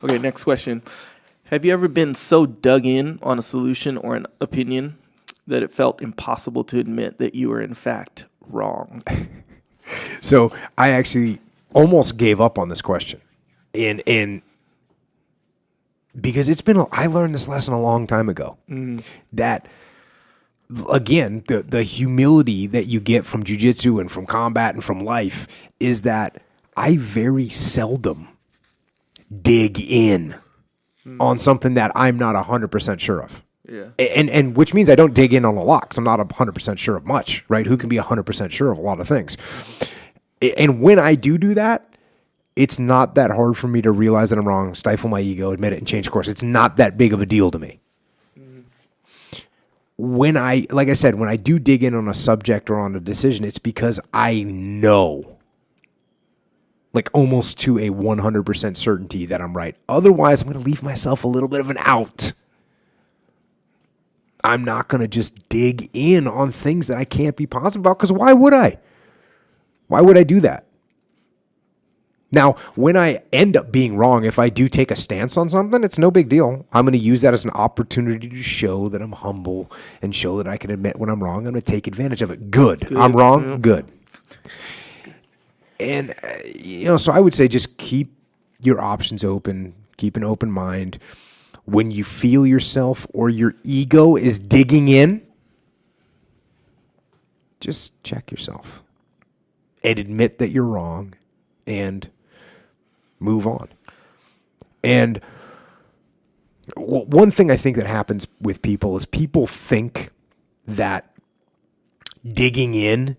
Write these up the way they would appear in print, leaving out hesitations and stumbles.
Okay, next question. Have you ever been so dug in on a solution or an opinion that it felt impossible to admit that you were in fact wrong? So I actually almost gave up on this question. And because I learned this lesson a long time ago. That, again, the humility that you get from jiu-jitsu and from combat and from life is that I very seldom dig in on something that I'm not 100% sure of. Yeah. And which means I don't dig in on a lot because I'm not 100% sure of much, right? Who can be 100% sure of a lot of things? And when I do that, it's not that hard for me to realize that I'm wrong, stifle my ego, admit it, and change course. It's not that big of a deal to me. When like I said, when I do dig in on a subject or on a decision, it's because I know, like almost to a 100% certainty that I'm right. Otherwise, I'm going to leave myself a little bit of an out. I'm not going to just dig in on things that I can't be positive about, because why would I? Why would I do that? Now, when I end up being wrong, if I do take a stance on something, it's no big deal. I'm going to use that as an opportunity to show that I'm humble and show that I can admit when I'm wrong. I'm going to take advantage of it. Good. I'm wrong? Yeah. Good. And, so I would say just keep your options open, keep an open mind. When you feel yourself or your ego is digging in, just check yourself and admit that you're wrong and move on. And one thing I think that happens with people is people think that digging in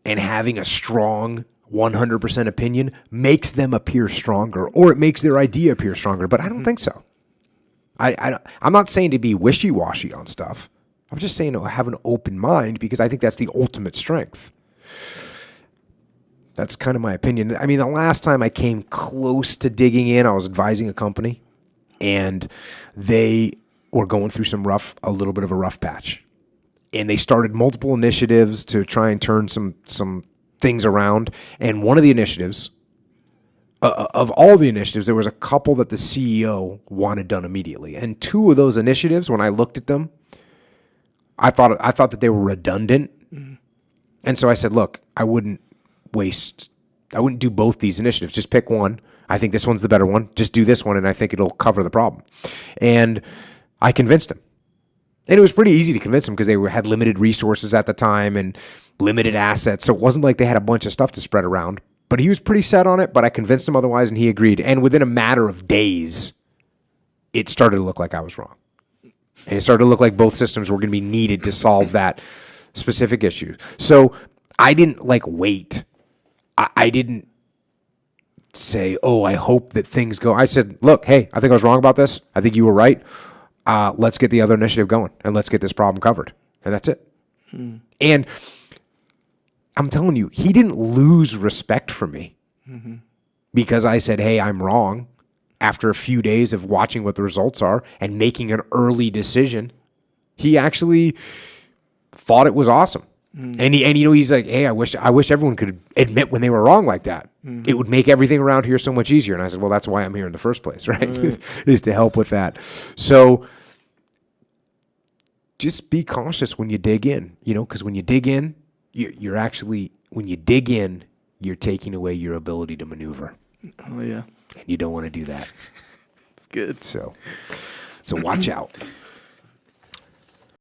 and having a strong 100% opinion makes them appear stronger, or it makes their idea appear stronger. But I don't think so. I'm not saying to be wishy-washy on stuff. I'm just saying to have an open mind, because I think that's the ultimate strength. That's kind of my opinion. I mean, the last time I came close to digging in, I was advising a company, and they were going through a little bit of a rough patch. And they started multiple initiatives to try and turn some things around. And one of the initiatives, of all the initiatives, there was a couple that the CEO wanted done immediately. And two of those initiatives, when I looked at them, I thought that they were redundant. Mm-hmm. And so I said, look, I wouldn't do both these initiatives. Just pick one. I think this one's the better one. Just do this one, and I think it'll cover the problem. And I convinced him. And it was pretty easy to convince him because they had limited resources at the time and limited assets. So it wasn't like they had a bunch of stuff to spread around. But he was pretty set on it, but I convinced him otherwise, and he agreed. And within a matter of days, it started to look like I was wrong. And it started to look like both systems were going to be needed to solve that specific issue. So I didn't wait. I didn't say, oh, I hope that things go. I said, look, hey, I think I was wrong about this. I think you were right. Let's get the other initiative going, and let's get this problem covered. And that's it. And I'm telling you, he didn't lose respect for me because I said, hey, I'm wrong. After a few days of watching what the results are and making an early decision, he actually thought it was awesome. And he's like, hey, I wish everyone could admit when they were wrong like that. It would make everything around here so much easier. And I said, well, that's why I'm here in the first place, right? Is to help with that. So just be cautious when you dig in, because when you dig in, you're taking away your ability to maneuver. Oh, yeah. And you don't want to do that. It's good. So watch out.